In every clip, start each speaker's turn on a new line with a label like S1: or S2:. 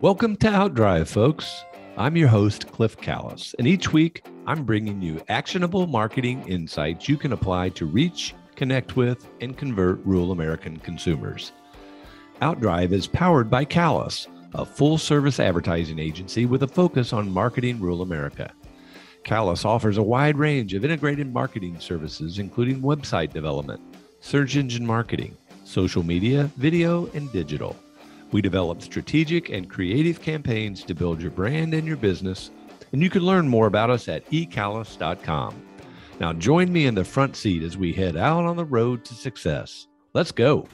S1: Welcome to Outdrive, folks. I'm your host, Cliff Callis, and each week I'm bringing you actionable marketing insights you can apply to reach, connect with, and convert rural American consumers. Outdrive is powered by Callis, a full-service advertising agency with a focus on marketing rural America. Callis offers a wide range of integrated marketing services, including website development, search engine marketing, social media, video, and digital. We develop strategic and creative campaigns to build your brand and your business, and you can learn more about us at ecallis.com. Now join me in the front seat as we head out on the road to success. Let's go.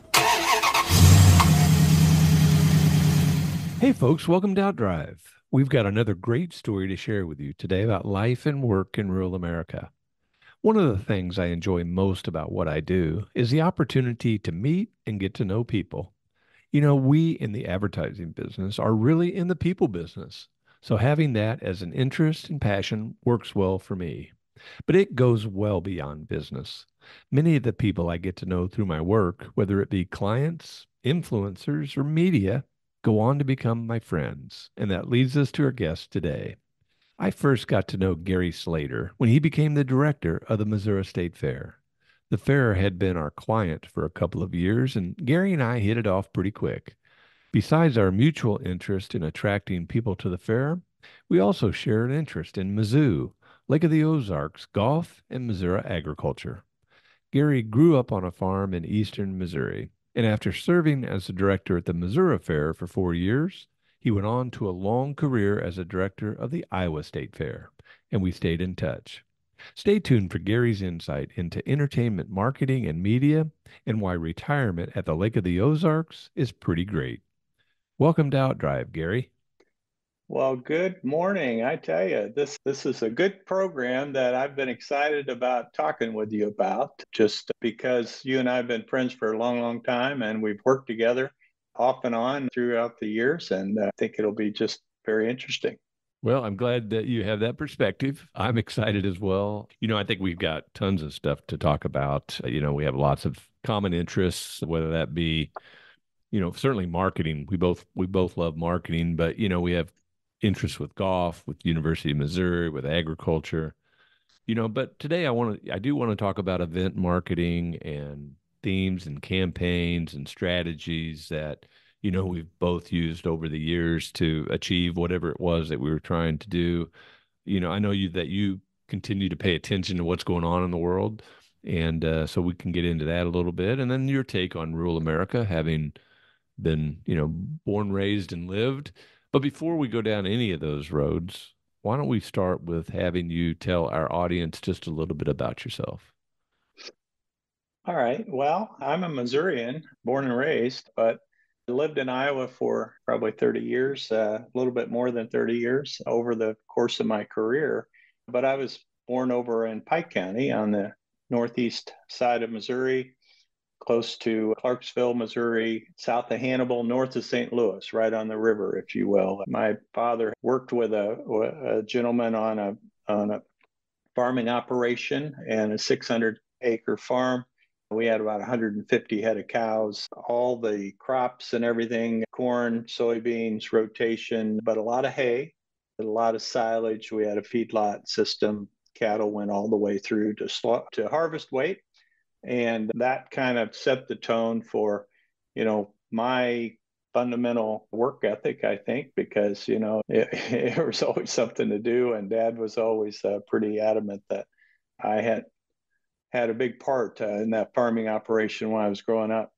S1: Hey folks, welcome to Outdrive. We've got another great story to share with you today about life and work in rural America. One of the things I enjoy most about what I do is the opportunity to meet and get to know people. You know, we in the advertising business are really in the people business. So having that as an interest and passion works well for me. But it goes well beyond business. Many of the people I get to know through my work, whether it be clients, influencers, or media, go on to become my friends. And that leads us to our guest today. I first got to know Gary Slater when he became the director of the Missouri State Fair. The fair had been our client for a couple of years, and Gary and I hit it off pretty quick. Besides our mutual interest in attracting people to the fair, we also share an interest in Mizzou, Lake of the Ozarks, golf, and Missouri agriculture. Gary grew up on a farm in eastern Missouri, and after serving as the director at the Missouri Fair for 4 years, he went on to a long career as a director of the Iowa State Fair, and we stayed in touch. Stay tuned for Gary's insight into entertainment marketing and media and why retirement at the Lake of the Ozarks is pretty great. Welcome to Outdrive, Gary.
S2: Well, good morning. I tell you, this is a good program that I've been excited about talking with you about, just because you and I have been friends for a long, long time, and we've worked together off and on throughout the years, and I think it'll be just very interesting.
S1: Well, I'm glad that you have that perspective. I'm excited as well. You know, I think we've got tons of stuff to talk about. We have lots of common interests, whether that be, certainly marketing. We both love marketing, but we have interests with golf, with University of Missouri, with agriculture. But today I do want to talk about event marketing and themes and campaigns and strategies that we've both used over the years to achieve whatever it was that we were trying to do. I know that you continue to pay attention to what's going on in the world, and so we can get into that a little bit, and then your take on rural America, having been born, raised, and lived. But before we go down any of those roads, why don't we start with having you tell our audience just a little bit about yourself?
S2: All right. Well, I'm a Missourian, born and raised, but I lived in Iowa for probably 30 years, a little bit more than 30 years over the course of my career. But I was born over in Pike County on the northeast side of Missouri, close to Clarksville, Missouri, south of Hannibal, north of St. Louis, right on the river, if you will. My father worked with a gentleman on a farming operation and a 600-acre farm. We had about 150 head of cows, all the crops and everything, corn, soybeans, rotation, but a lot of hay, a lot of silage. We had a feedlot system. Cattle went all the way through to harvest weight. And that kind of set the tone for, my fundamental work ethic, I think, because, it was always something to do. And Dad was always pretty adamant that I had a big part in that farming operation when I was growing up.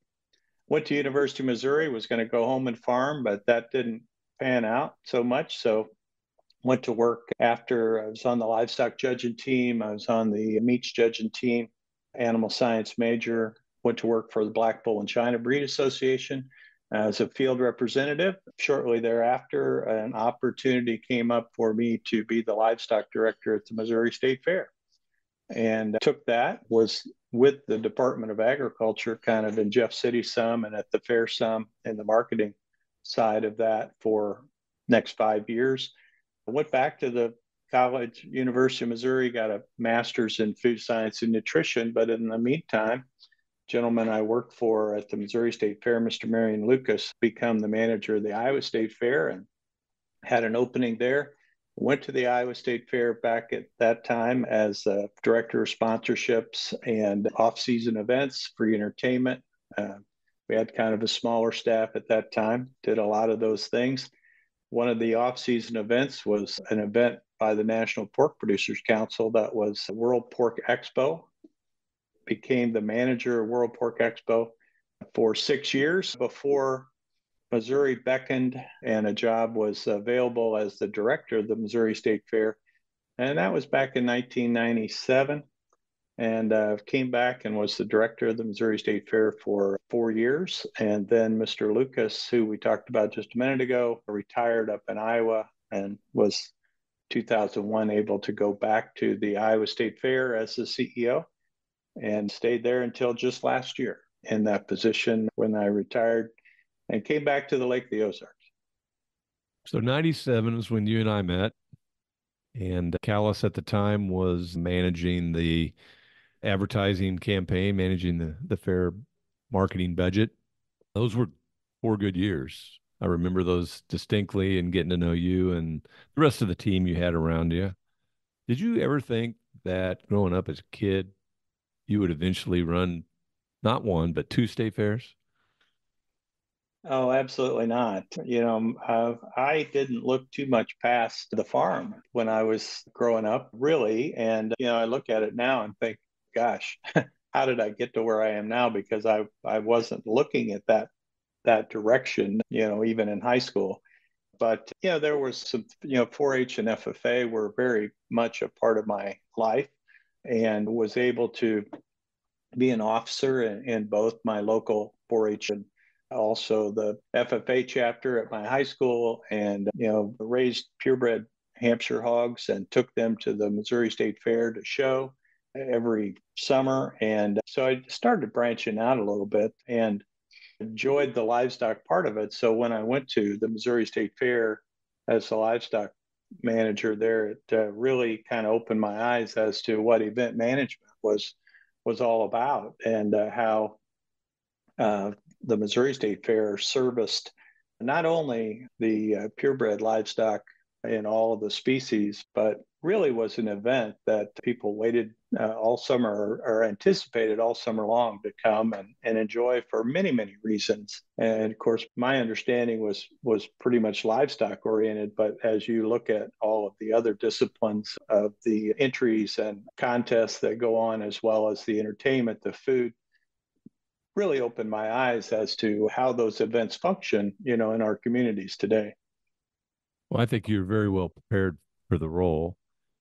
S2: Went to University of Missouri, was going to go home and farm, but that didn't pan out so much. So went to work after I was on the livestock judging team. I was on the meats judging team, animal science major, went to work for the Black Bull and China Breed Association as a field representative. Shortly thereafter, an opportunity came up for me to be the livestock director at the Missouri State Fair. And took that, was with the Department of Agriculture kind of in Jeff City some and at the fair some in the marketing side of that for next 5 years. I went back to the college, University of Missouri, got a master's in food science and nutrition. But in the meantime, gentleman I worked for at the Missouri State Fair, Mr. Marion Lucas, become the manager of the Iowa State Fair. And had an opening there. Went to the Iowa State Fair back at that time as director of sponsorships and off-season events, free entertainment. We had kind of a smaller staff at that time, did a lot of those things. One of the off-season events was an event by the National Pork Producers Council that was World Pork Expo. Became the manager of World Pork Expo for 6 years before Missouri beckoned and a job was available as the director of the Missouri State Fair. And that was back in 1997. And came back and was the director of the Missouri State Fair for 4 years. And then Mr. Lucas, who we talked about just a minute ago, retired up in Iowa and was 2001 able to go back to the Iowa State Fair as the CEO and stayed there until just last year in that position when I retired and came back to the Lake of the Ozarks.
S1: So 97 is when you and I met, and Callis at the time was managing the advertising campaign, managing the fair marketing budget. Those were 4 good years. I remember those distinctly and getting to know you and the rest of the team you had around you. Did you ever think that growing up as a kid, you would eventually run not one, but two state fairs?
S2: Oh, absolutely not. I didn't look too much past the farm when I was growing up, really. And, I look at it now and think, gosh, how did I get to where I am now? Because I wasn't looking at that direction, even in high school. But, there was some, 4-H and FFA were very much a part of my life and was able to be an officer in both my local 4-H and also the FFA chapter at my high school, and raised purebred Hampshire hogs and took them to the Missouri State Fair to show every summer. And so I started branching out a little bit and enjoyed the livestock part of it. So when I went to the Missouri State Fair as the livestock manager there, it really kind of opened my eyes as to what event management was all about, and how uh, the Missouri State Fair serviced not only the purebred livestock in all of the species, but really was an event that people waited all summer or anticipated all summer long to come and enjoy for many, many reasons. And of course, my understanding was pretty much livestock oriented, but as you look at all of the other disciplines of the entries and contests that go on, as well as the entertainment, the food, really opened my eyes as to how those events function, in our communities today.
S1: Well, I think you're very well prepared for the role,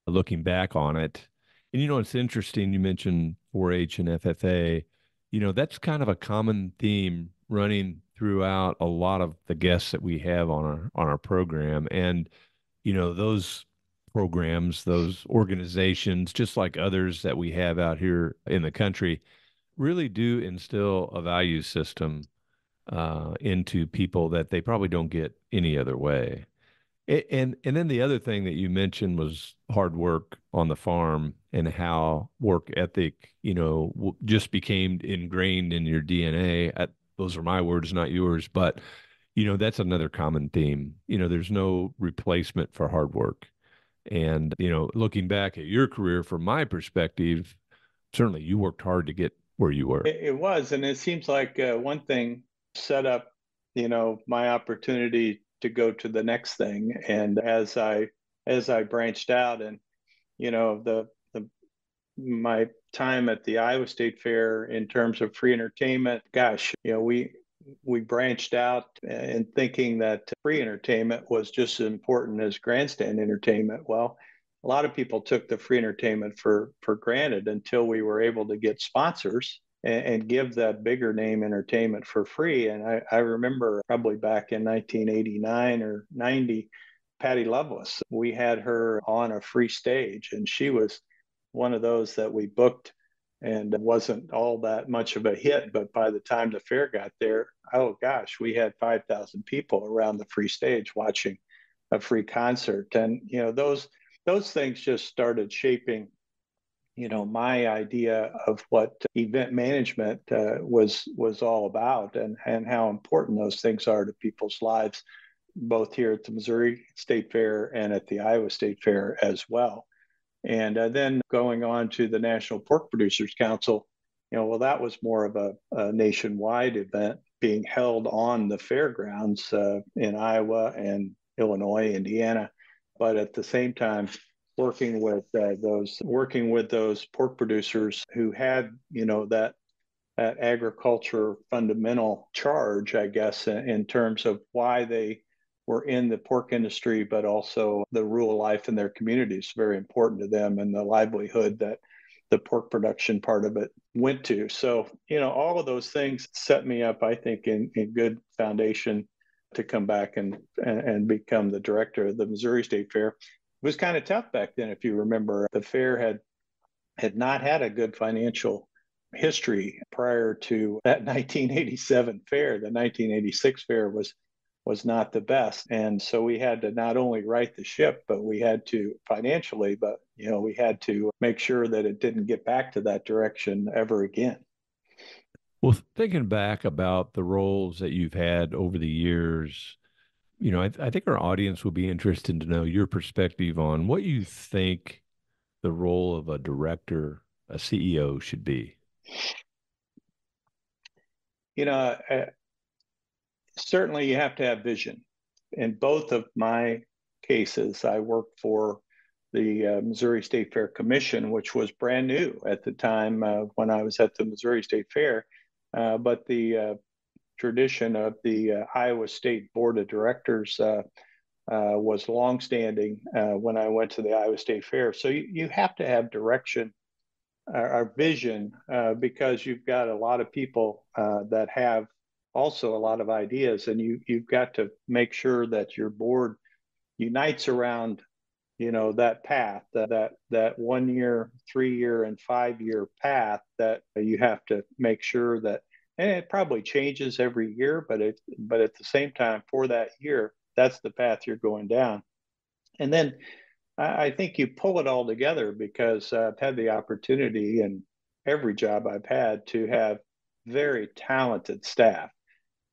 S1: looking back on it. And it's interesting you mentioned 4-H and FFA. That's kind of a common theme running throughout a lot of the guests that we have on our program. And those programs, those organizations, just like others that we have out here in the country, really do instill a value system into people that they probably don't get any other way. And then the other thing that you mentioned was hard work on the farm and how work ethic, just became ingrained in your DNA. Those are my words, not yours, but that's another common theme. There's no replacement for hard work. And looking back at your career from my perspective, certainly you worked hard to get where you were.
S2: It was, and it seems like one thing set up, my opportunity to go to the next thing. And as I branched out, and the my time at the Iowa State Fair in terms of free entertainment, gosh, we branched out in thinking that free entertainment was just as important as grandstand entertainment. Well, a lot of people took the free entertainment for granted until we were able to get sponsors and give that bigger name entertainment for free. And I remember probably back in 1989 or 90, Patty Loveless, we had her on a free stage, and she was one of those that we booked, and it wasn't all that much of a hit. But by the time the fair got there, oh gosh, we had 5,000 people around the free stage watching a free concert. And, those things just started shaping, my idea of what event management was all about, and how important those things are to people's lives. both here at the Missouri State Fair and at the Iowa State Fair as well. And then going on to the National Pork Producers Council, well, that was more of a nationwide event being held on the fairgrounds in Iowa and Illinois, Indiana. But at the same time, working with those pork producers who had, that agriculture fundamental charge, I guess, in terms of why they were in the pork industry, but also the rural life in their communities, very important to them, and the livelihood that the pork production part of it went to. So, all of those things set me up, I think, in good foundation to come back and become the director of the Missouri State Fair. It was kind of tough back then, if you remember. The fair had not had a good financial history prior to that 1987 fair. The 1986 fair was not the best, and so we had to not only right the ship, but we had to financially, but we had to make sure that it didn't get back to that direction ever again.
S1: Well, thinking back about the roles that you've had over the years, I think our audience will be interested to know your perspective on what you think the role of a director, a CEO should be.
S2: You know, uh, Certainly you have to have vision. In both of my cases, I worked for the Missouri State Fair Commission, which was brand new at the time when I was at the Missouri State Fair. But the tradition of the Iowa State Board of Directors was longstanding when I went to the Iowa State Fair. So you have to have direction or vision because you've got a lot of people that have also a lot of ideas, and you've got to make sure that your board unites around that path, that 1 year, 3 year, and 5 year path that you have to make sure that, and it probably changes every year, but at the same time for that year, that's the path you're going down. And then I think you pull it all together because I've had the opportunity in every job I've had to have very talented staff.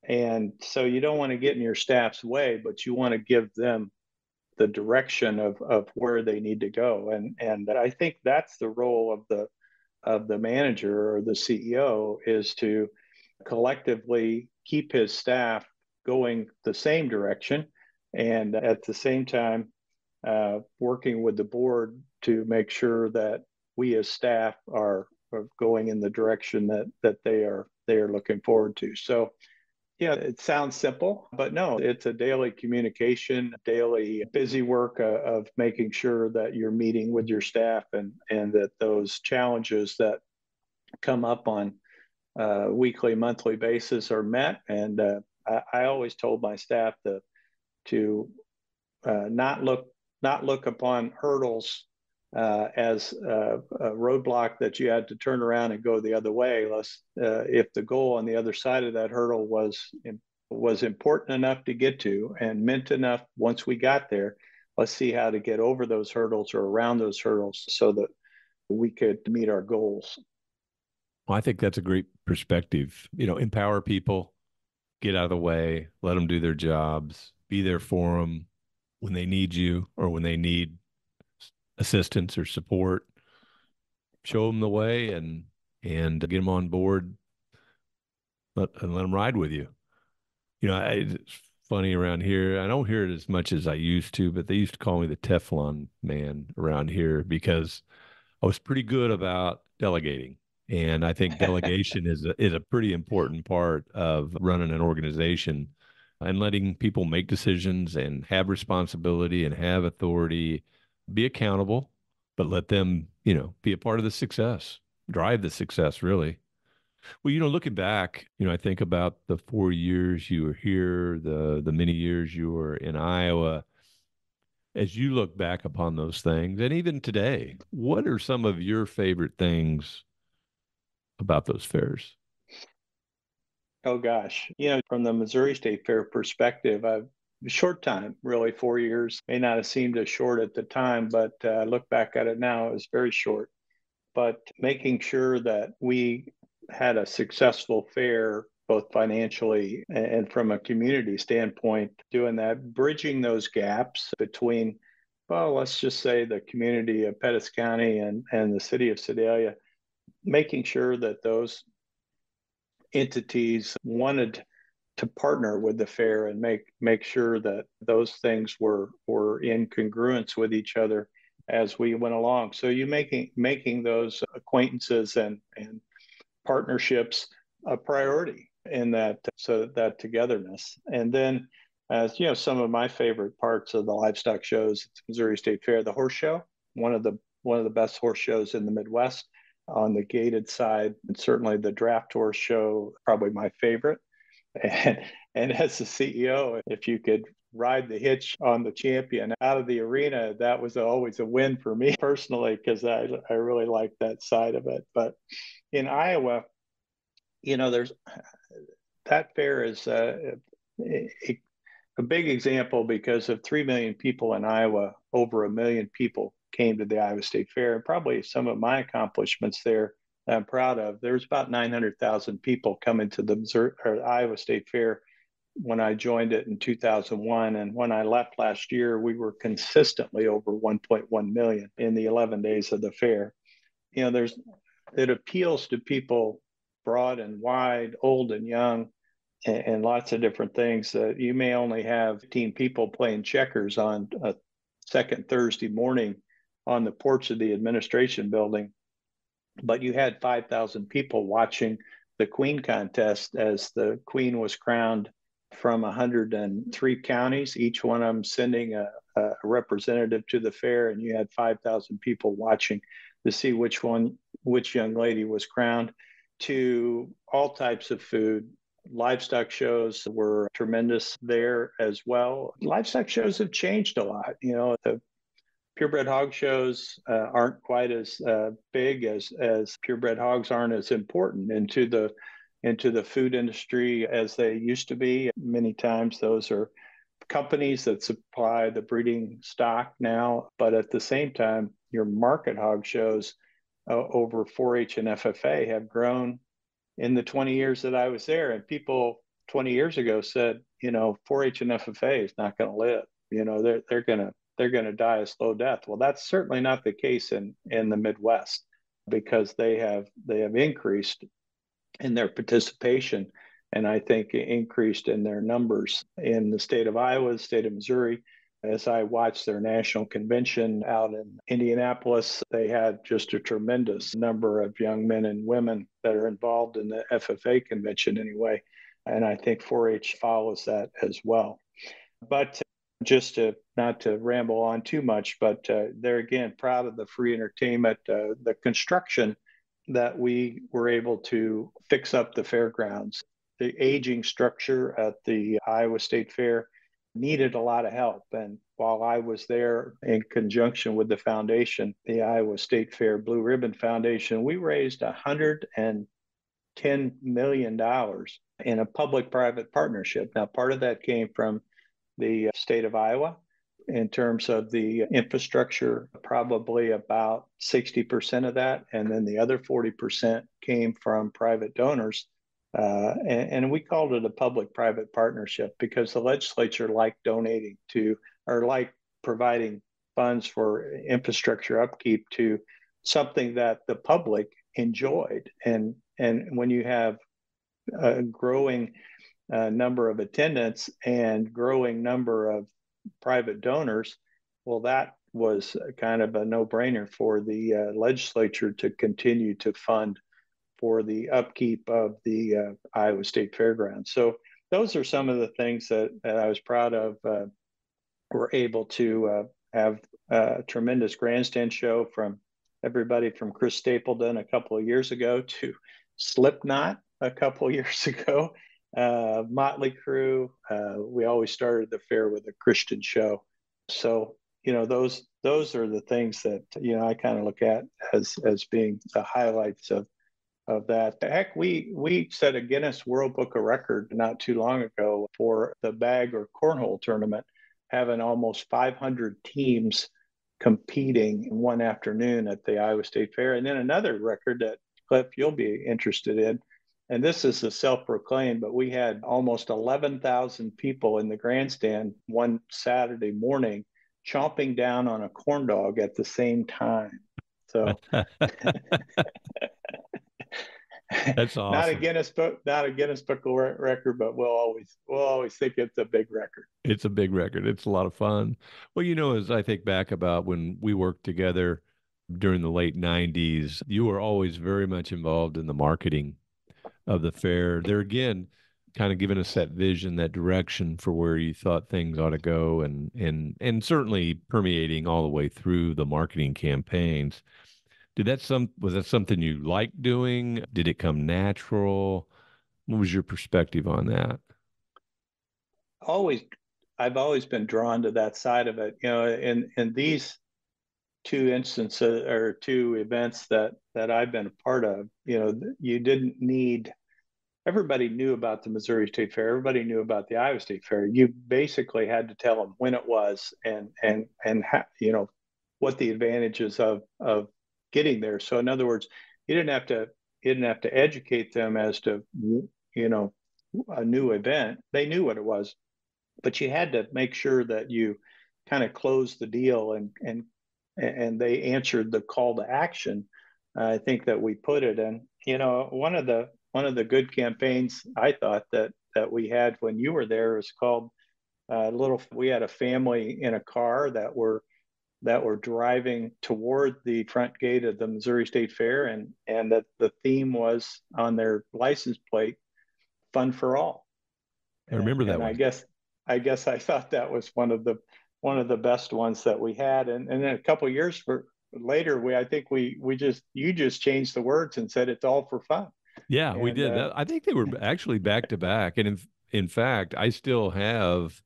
S2: And so you don't want to get in your staff's way, but you want to give them the direction of where they need to go. And I think that's the role of the manager or the CEO, is to collectively keep his staff going the same direction, and at the same time working with the board to make sure that we as staff are going in the direction that they are looking forward to. So yeah, it sounds simple, but no, it's a daily communication, daily busy work of making sure that you're meeting with your staff, and that those challenges that come up on weekly, monthly basis are met. And I always told my staff to not look upon hurdles as a roadblock that you had to turn around and go the other way. Unless if the goal on the other side of that hurdle was important enough to get to and meant enough once we got there, let's see how to get over those hurdles or around those hurdles so that we could meet our goals.
S1: Well, I think that's a great perspective. Empower people, get out of the way, let them do their jobs, be there for them when they need you or when they need assistance or support. Show them the way and get them on board. Let them ride with you. It's funny around here. I don't hear it as much as I used to, but they used to call me the Teflon man around here because I was pretty good about delegating. And I think delegation is a pretty important part of running an organization and letting people make decisions and have responsibility and have authority, be accountable, but let them, be a part of the success, drive the success, really. Well, looking back, I think about the 4 years you were here, the many years you were in Iowa. As you look back upon those things, and even today, what are some of your favorite things about those fairs?
S2: Oh gosh, from the Missouri State Fair perspective, I've short time, really 4 years may not have seemed as short at the time, but I look back at it now, it was very short. But making sure that we had a successful fair both financially and from a community standpoint, doing that, bridging those gaps between, well, let's just say the community of Pettis County and the city of Sedalia, making sure that those entities wanted to partner with the fair and make sure that those things were in congruence with each other as we went along. So you making those acquaintances and partnerships a priority in that, so that togetherness. And then, as you know, some of my favorite parts of the livestock shows at the Missouri State Fair, the horse show, one of the best horse shows in the Midwest on the gated side, and certainly the draft horse show, probably my favorite. And, and as the CEO, if you could ride the hitch on the champion out of the arena, that was always a win for me personally, because I really like that side of it. But in Iowa, there's that fair is a big example because of 3 million people in Iowa. Over a million people came to the Iowa State Fair, and probably some of my accomplishments there that I'm proud of. There's about 900,000 people coming to the Iowa State Fair when I joined it in 2001. And when I left last year, we were consistently over 1.1 million in the 11 days of the fair. It appeals to people broad and wide, old and young, and lots of different things. That you may only have 15 people playing checkers on a second Thursday morning on the porch of the administration building, but you had 5,000 people watching the Queen contest as the Queen was crowned from 103 counties, each one of them sending a representative to the fair, and you had 5,000 people watching to see which young lady was crowned. To all types of food, livestock shows were tremendous there as well. Livestock shows have changed a lot. The purebred hog shows aren't quite as big, as purebred hogs aren't as important into the food industry as they used to be. Many times those are companies that supply the breeding stock now, but at the same time, your market hog shows over 4-H and FFA have grown in the 20 years that I was there. And people 20 years ago said, 4-H and FFA is not going to live. They're going to die a slow death. Well, that's certainly not the case in the Midwest, because they have increased in their participation, and I think increased in their numbers in the state of Iowa, the state of Missouri. As I watched their national convention out in Indianapolis, they had just a tremendous number of young men and women that are involved in the FFA convention anyway. And I think 4-H follows that as well. But just to not to ramble on too much, but they're again proud of the free entertainment, the construction that we were able to fix up the fairgrounds. The aging structure at the Iowa State Fair needed a lot of help. And while I was there in conjunction with the foundation, the Iowa State Fair Blue Ribbon Foundation, we raised $110 million in a public-private partnership. Now, part of that came from the state of Iowa in terms of the infrastructure, probably about 60% of that. And then the other 40% came from private donors. And we called it a public-private partnership because the legislature liked donating to, or like providing funds for infrastructure upkeep to something that the public enjoyed. And when you have a growing number of attendants and growing number of private donors, well, that was kind of a no-brainer for the legislature to continue to fund for the upkeep of the Iowa State Fairgrounds. So those are some of the things that I was proud of. We're able to have a tremendous grandstand show from everybody from Chris Stapleton a couple of years ago to Slipknot a couple of years ago, Motley Crue. We always started the fair with a Christian show. So, those are the things that, I kind of look at as being the highlights of that. Heck, we set a Guinness World Book of Record not too long ago for the bag or cornhole tournament, having almost 500 teams competing in one afternoon at the Iowa State Fair. And then another record that, Cliff, you'll be interested in. and this is a self-proclaimed, but we had almost 11,000 people in the grandstand one Saturday morning chomping down on a corn dog at the same time. So
S1: That's
S2: not a
S1: awesome.
S2: Guinness book, not a Guinness Book of Record, but we'll always think it's a big record.
S1: It's a big record. It's a lot of fun. Well, as I think back about when we worked together during the late 90s, you were always very much involved in the marketing of the fair. There again, kind of giving us that vision, that direction for where you thought things ought to go and certainly permeating all the way through the marketing campaigns. Was that something you liked doing? Did it come natural? What was your perspective on that?
S2: Always, I've always been drawn to that side of it. In these two instances or two events that I've been a part of, you didn't need everybody knew about the Missouri State Fair. Everybody knew about the Iowa State Fair. You basically had to tell them when it was and what the advantages of getting there. So in other words, you didn't have to educate them as to you know a new event. They knew what it was, but you had to make sure that you kind of closed the deal and they answered the call to action. I think that we put it in. One of the good campaigns I thought that we had when you were there was called little. We had a family in a car that were driving toward the front gate of the Missouri State Fair, and that the theme was on their license plate, "Fun for All."
S1: I
S2: and,
S1: remember that
S2: and I
S1: one.
S2: guess I guess I thought that was one of the best ones that we had. And then a couple of years later, I think we just you just changed the words and said it's all for fun.
S1: Yeah, we
S2: And
S1: did that. I think they were actually back to back. And in fact, I still have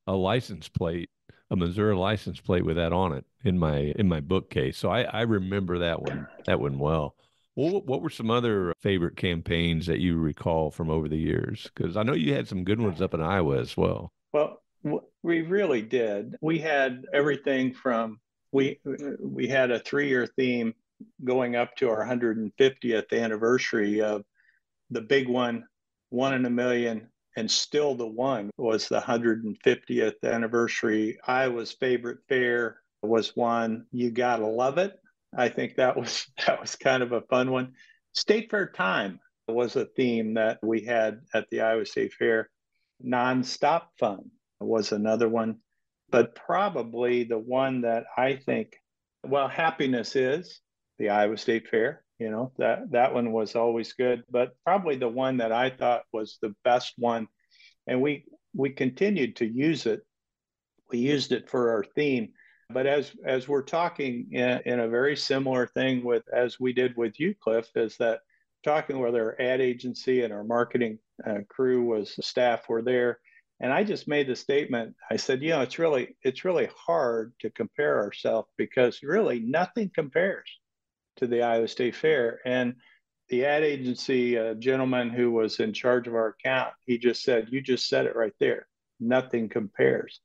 S1: a license plate, a Missouri license plate with that on it in my bookcase. So I remember that one well. Well, what were some other favorite campaigns that you recall from over the years? Because I know you had some good ones up in Iowa as well.
S2: well, we really did. We had everything from we had a 3-year theme going up to our 150th anniversary of the big one in a million, and still the one was the 150th anniversary. Iowa's favorite fair was one. You gotta love it. I think that was kind of a fun one. State Fair time was a theme that we had at the Iowa State Fair. Nonstop fun was another one, but probably the one that I think, well, happiness is the Iowa State Fair. That one was always good, but probably the one that I thought was the best one, and we continued to use it. We used it for our theme, but as we're talking in a very similar thing with as we did with you, Cliff, is that talking with our ad agency and our marketing crew was staff were there, and I just made the statement. I said, it's really hard to compare ourselves because really nothing compares to the Iowa State Fair. And the ad agency gentleman who was in charge of our account, he just said, "You just said it right there. Nothing compares."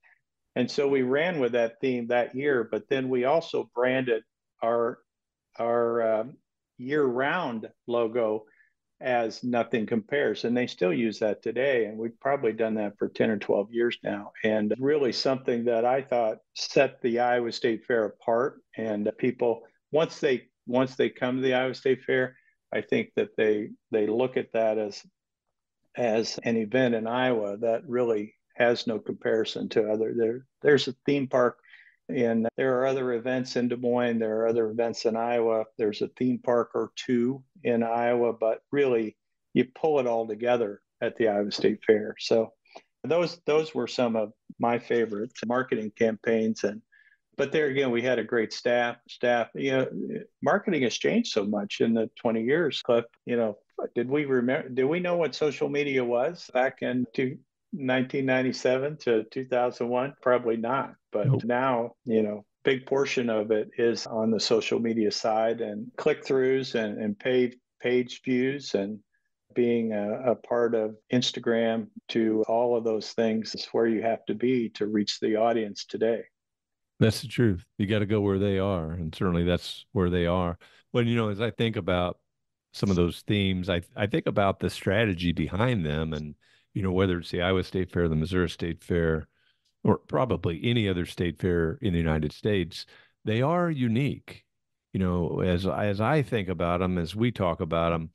S2: And so we ran with that theme that year, but then we also branded our our year-round logo as "Nothing Compares," and they still use that today. And we've probably done that for 10 or 12 years now. And really something that I thought set the Iowa State Fair apart. And people, once they come to the Iowa State Fair, I think that they look at that as an event in Iowa that really has no comparison to other. There's a theme park, and there are other events in Des Moines. There are other events in Iowa. There's a theme park or two in Iowa, but really, you pull it all together at the Iowa State Fair. So those were some of my favorite marketing campaigns. And but there again, we had a great staff. Marketing has changed so much in the 20 years, Cliff. Did we know what social media was back in 1997 to 2001? Probably not. But
S1: Nope.
S2: now, big portion of it is on the social media side, and click throughs and paid page views, and being a part of Instagram, to all of those things is where you have to be to reach the audience today.
S1: That's the truth. You got to go where they are, and certainly that's where they are. But as I think about some of those themes, I think about the strategy behind them, and whether it's the Iowa State Fair, the Missouri State Fair, or probably any other state fair in the United States, they are unique. As I think about them, as we talk about them,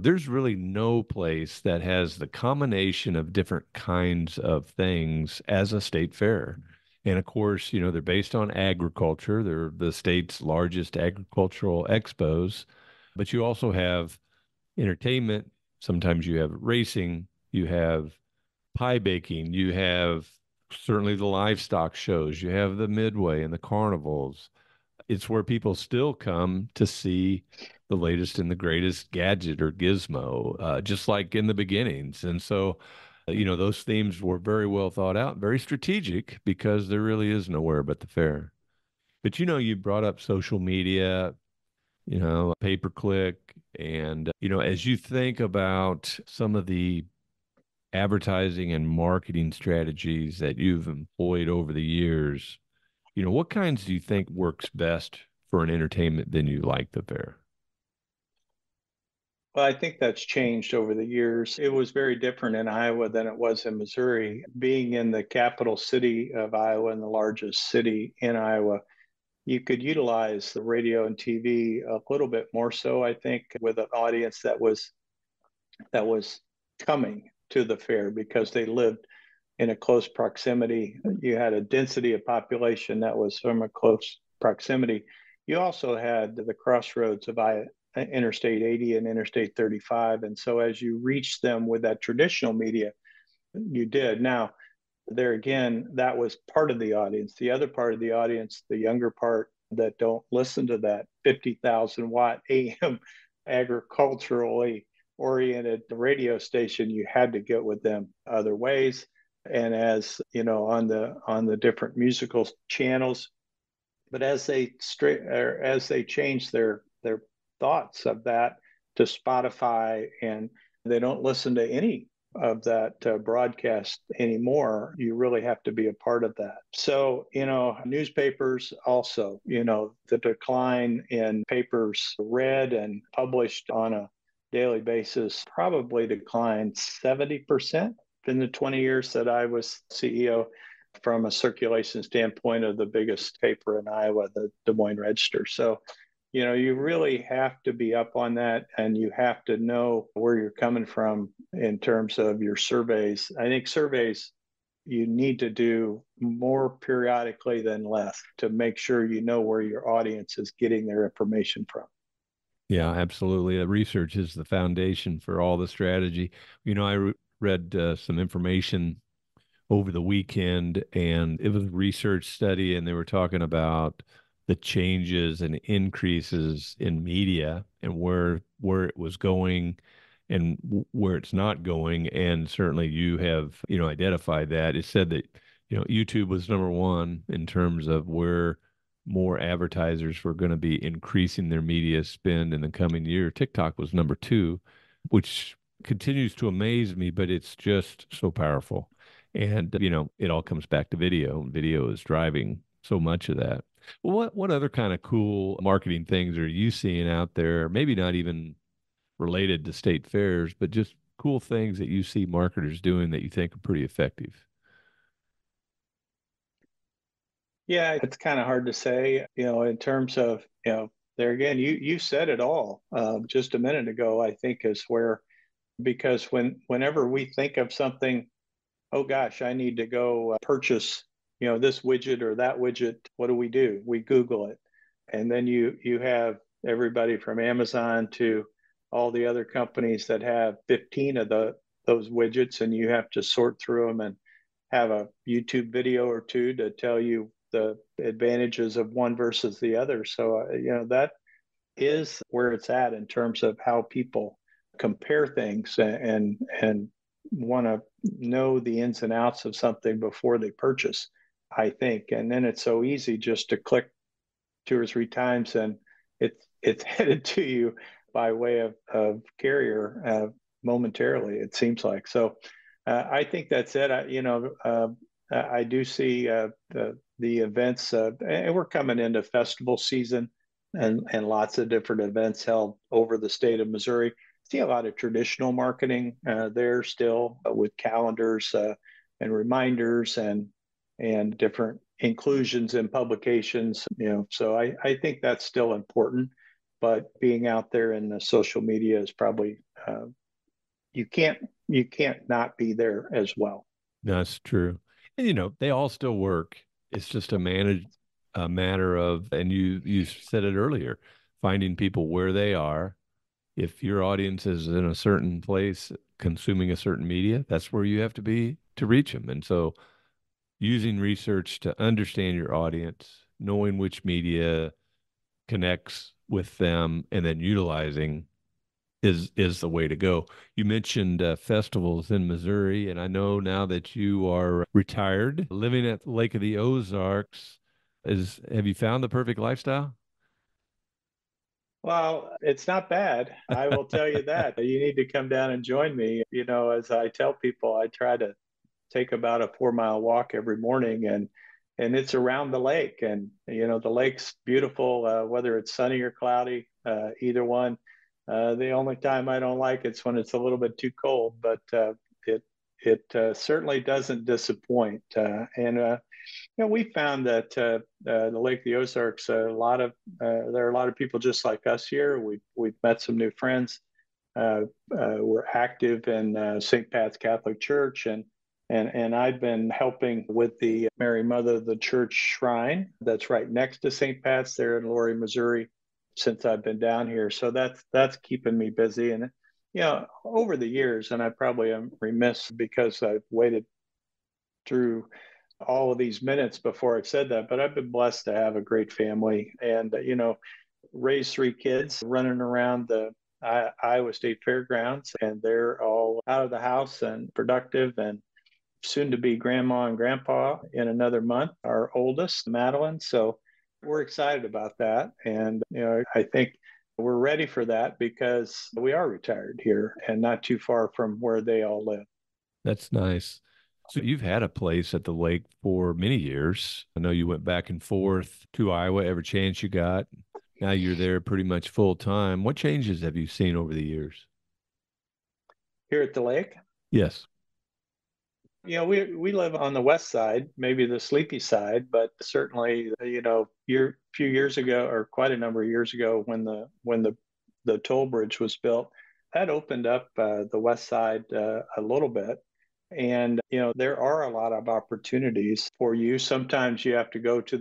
S1: there's really no place that has the combination of different kinds of things as a state fair. And of course, they're based on agriculture. They're the state's largest agricultural expos. But you also have entertainment. Sometimes you have racing, you have pie baking, you have certainly the livestock shows, you have the midway and the carnivals. It's where people still come to see the latest and the greatest gadget or gizmo, just like in the beginnings. And so, those themes were very well thought out, very strategic, because there really is nowhere but the fair. But you brought up social media, pay per click. And, as you think about some of the advertising and marketing strategies that you've employed over the years, what kinds do you think works best for an entertainment venue like the fair?
S2: Well, I think that's changed over the years. It was very different in Iowa than it was in Missouri. Being in the capital city of Iowa and the largest city in Iowa, you could utilize the radio and TV a little bit more so, I think, with an audience that was coming to the fair because they lived in a close proximity. You had a density of population that was from a close proximity. You also had the crossroads of Interstate 80 and Interstate 35. And so as you reached them with that traditional media, you did. Now, there again, that was part of the audience. The other part of the audience, the younger part that don't listen to that 50,000 watt AM agriculturally oriented radio station, you had to get with them other ways. And as you know, on the different musical channels, but as they change their thoughts of that to Spotify, and they don't listen to any of that broadcast anymore, you really have to be a part of that. So, newspapers also, the decline in papers read and published on a daily basis probably declined 70% in the 20 years that I was CEO, from a circulation standpoint, of the biggest paper in Iowa, the Des Moines Register. So, you really have to be up on that, and you have to know where you're coming from in terms of your surveys. I think surveys you need to do more periodically than less to make sure you know where your audience is getting their information from.
S1: Yeah, absolutely. Research is the foundation for all the strategy. I read some information over the weekend, and it was a research study, and they were talking about the changes and increases in media and where it was going and where it's not going. And certainly you have, identified that. It said that, YouTube was number one in terms of where more advertisers were going to be increasing their media spend in the coming year. TikTok was number two, which continues to amaze me, but it's just so powerful. And, it all comes back to video. Video is driving so much of that. Well, what other kind of cool marketing things are you seeing out there? Maybe not even related to state fairs, but just cool things that you see marketers doing that you think are pretty effective.
S2: Yeah, it's kind of hard to say, in terms of, there again, you said it all just a minute ago, I think, is where, because whenever we think of something, oh gosh, I need to go purchase, this widget or that widget, what do? We Google it. And then you have everybody from Amazon to all the other companies that have 15 of those widgets, and you have to sort through them and have a YouTube video or two to tell you the advantages of one versus the other. So, that is where it's at in terms of how people compare things and want to know the ins and outs of something before they purchase, I think. And then it's so easy just to click two or three times, and it's headed to you by way of carrier momentarily, it seems like. So I think that's it. I do see the events, and we're coming into festival season and lots of different events held over the state of Missouri. See a lot of traditional marketing there still with calendars and reminders and different inclusions in publications. So I think that's still important. But being out there in the social media is probably you can't you can't not be there as well.
S1: That's true. And they all still work. It's just a matter of, and you said it earlier, finding people where they are. If your audience is in a certain place consuming a certain media, that's where you have to be to reach them. And so using research to understand your audience, knowing which media connects with them, and then utilizing is the way to go. You mentioned festivals in Missouri, and I know now that you are retired, living at the Lake of the Ozarks. Is Have you found the perfect lifestyle?
S2: Well, it's not bad. I will tell you that. You need to come down and join me. As I tell people, I try to take about a 4 mile walk every morning and it's around the lake and the lake's beautiful whether it's sunny or cloudy either one. The only time I don't like it's when it's a little bit too cold, but it it certainly doesn't disappoint. And we found that the Lake of the Ozarks, there are a lot of people just like us here. We've met some new friends. We're active in St. Pat's Catholic Church, and I've been helping with the Mary Mother of the Church Shrine that's right next to St. Pat's there in Laurie, Missouri, since I've been down here. So that's keeping me busy. And over the years, and I probably am remiss because I've waited through all of these minutes before I said that, but I've been blessed to have a great family and raise three kids running around the Iowa State Fairgrounds, and they're all out of the house and productive and soon to be grandma and grandpa in another month, our oldest, Madeline. So we're excited about that. And, I think we're ready for that because we are retired here and not too far from where they all live.
S1: That's nice. So you've had a place at the lake for many years. I know you went back and forth to Iowa every chance you got. Now you're there pretty much full time. What changes have you seen over the years?
S2: Here at the lake,
S1: Yes.
S2: we live on the west side, maybe the sleepy side, but certainly, few years ago, or quite a number of years ago, when the toll bridge was built, that opened up the west side a little bit. And there are a lot of opportunities for you. Sometimes you have to go to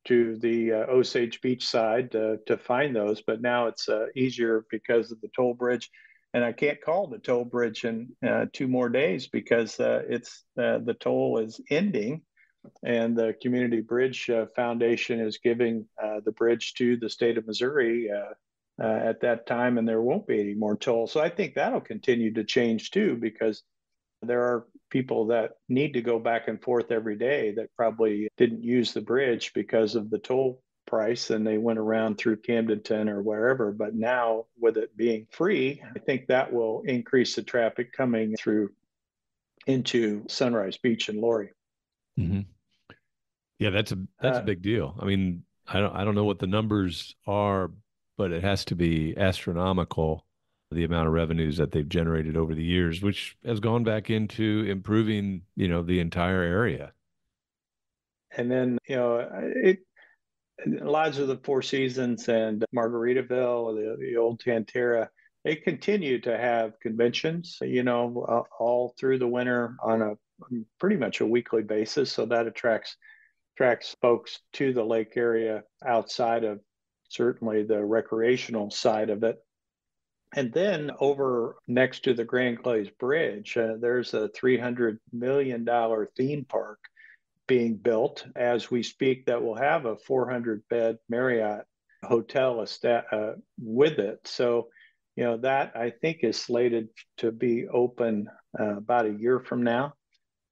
S2: the Osage Beach side to find those, but now it's easier because of the toll bridge. And I can't call the toll bridge in 2 more days because the toll is ending, and the Community Bridge Foundation is giving the bridge to the state of Missouri at that time, and there won't be any more toll. So I think that'll continue to change too, because there are people that need to go back and forth every day that probably didn't use the bridge because of the toll price and they went around through Camdenton or wherever. But now, with it being free, I think that will increase the traffic coming through into Sunrise Beach and Laurie.
S1: Hmm. Yeah, that's a
S2: Uh,
S1: big deal. I mean, I don't know what the numbers are, but it has to be astronomical, the amount of revenues that they've generated over the years, which has gone back into improving, the entire area.
S2: and then, it Lodge of the Four Seasons and Margaritaville, the old Tantera, they continue to have conventions, all through the winter on a pretty much a weekly basis. So that attracts folks to the lake area outside of certainly the recreational side of it. And then over next to the Grand Clays Bridge, there's a $300 million theme park being built as we speak that will have a 400-bed Marriott hotel with it. So, that I think is slated to be open about a year from now.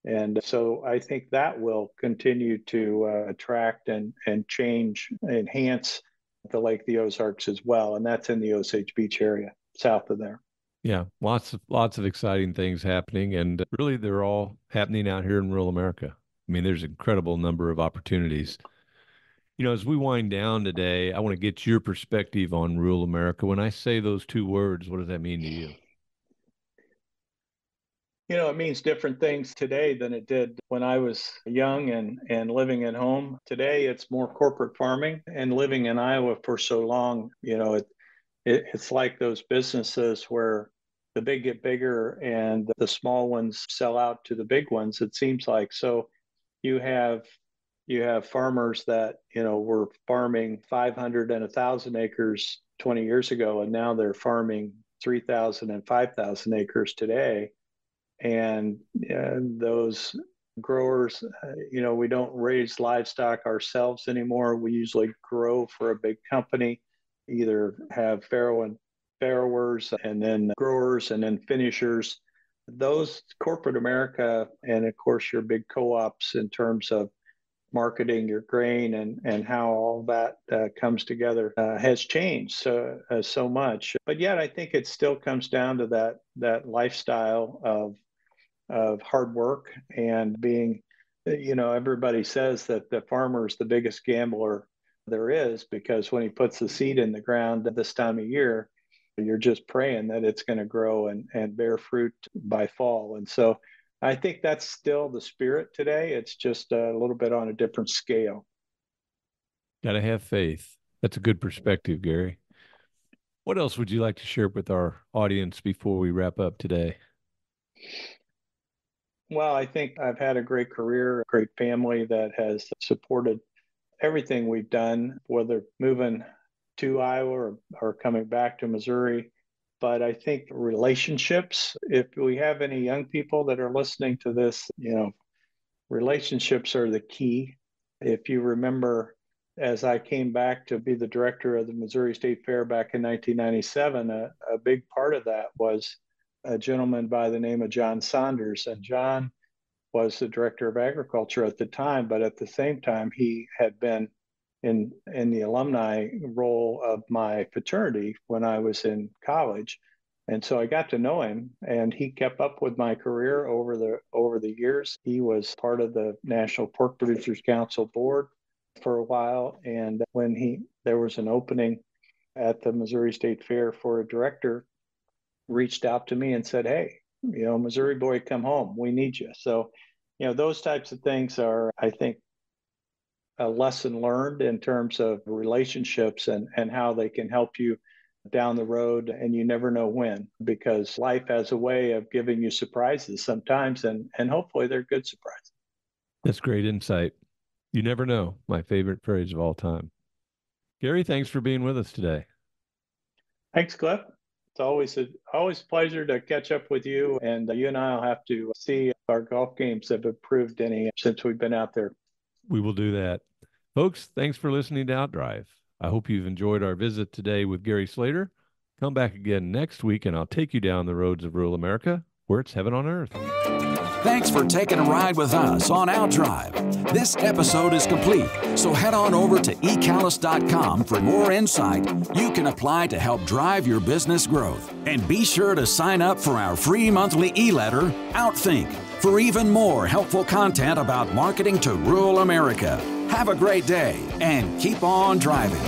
S2: And so I think that will continue to attract and change, enhance the Lake of the Ozarks as well. And that's in the Osage Beach area, south of there.
S1: Yeah, lots of exciting things happening, and really they're all happening out here in rural America. I mean, there's an incredible number of opportunities. As we wind down today, I want to get your perspective on rural America. When I say those two words, what does that mean to you?
S2: It means different things today than it did when I was young and living at home. Today, it's more corporate farming, and living in Iowa for so long, it's like those businesses where the big get bigger and the small ones sell out to the big ones. It seems like so. You have you have farmers that were farming 500 and 1,000 acres 20 years ago, and now they're farming 3,000 and 5,000 acres today. And those growers, we don't raise livestock ourselves anymore. We usually grow for a big company, either have farrow and farrowers, and then growers, and then finishers. Those corporate America, and of course your big co-ops in terms of marketing your grain and how all that comes together has changed so much. But yet, I think it still comes down to that lifestyle of hard work and being, everybody says that the farmer is the biggest gambler there is, because when he puts the seed in the ground at this time of year, you're just praying that it's going to grow and bear fruit by fall. And so I think that's still the spirit today. It's just a little bit on a different scale.
S1: Got to have faith. That's a good perspective, Gary. What else would you like to share with our audience before we wrap up today?
S2: Well, I think I've had a great career, a great family that has supported everything we've done, whether moving to Iowa or coming back to Missouri. But I think relationships, if we have any young people that are listening to this, relationships are the key. If you remember, as I came back to be the director of the Missouri State Fair back in 1997, a big part of that was a gentleman by the name of John Saunders. And John was the director of agriculture at the time, but at the same time, he had been in the alumni role of my fraternity when I was in college. And so I got to know him, and he kept up with my career over the years. He was part of the National Pork Producers Council board for a while, and when there was an opening at the Missouri State Fair for a director, reached out to me and said, "Hey, Missouri boy, come home. We need you." So, those types of things are, I think, a lesson learned in terms of relationships and how they can help you down the road. And you never know when, because life has a way of giving you surprises sometimes, and hopefully they're good surprises.
S1: That's great insight. You never know. My favorite phrase of all time. Gary, thanks for being with us today.
S2: Thanks, Cliff. It's always a pleasure to catch up with you. And you and I will have to see if our golf games have improved any since we've been out there.
S1: We will do that. Folks, thanks for listening to Outdrive. I hope you've enjoyed our visit today with Gary Slater. Come back again next week, and I'll take you down the roads of rural America, where it's heaven on earth.
S3: Thanks for taking a ride with us on Outdrive. This episode is complete, so head on over to eCallis.com for more insight you can apply to help drive your business growth. And be sure to sign up for our free monthly e-letter, Outthink, for even more helpful content about marketing to rural America. Have a great day and keep on driving.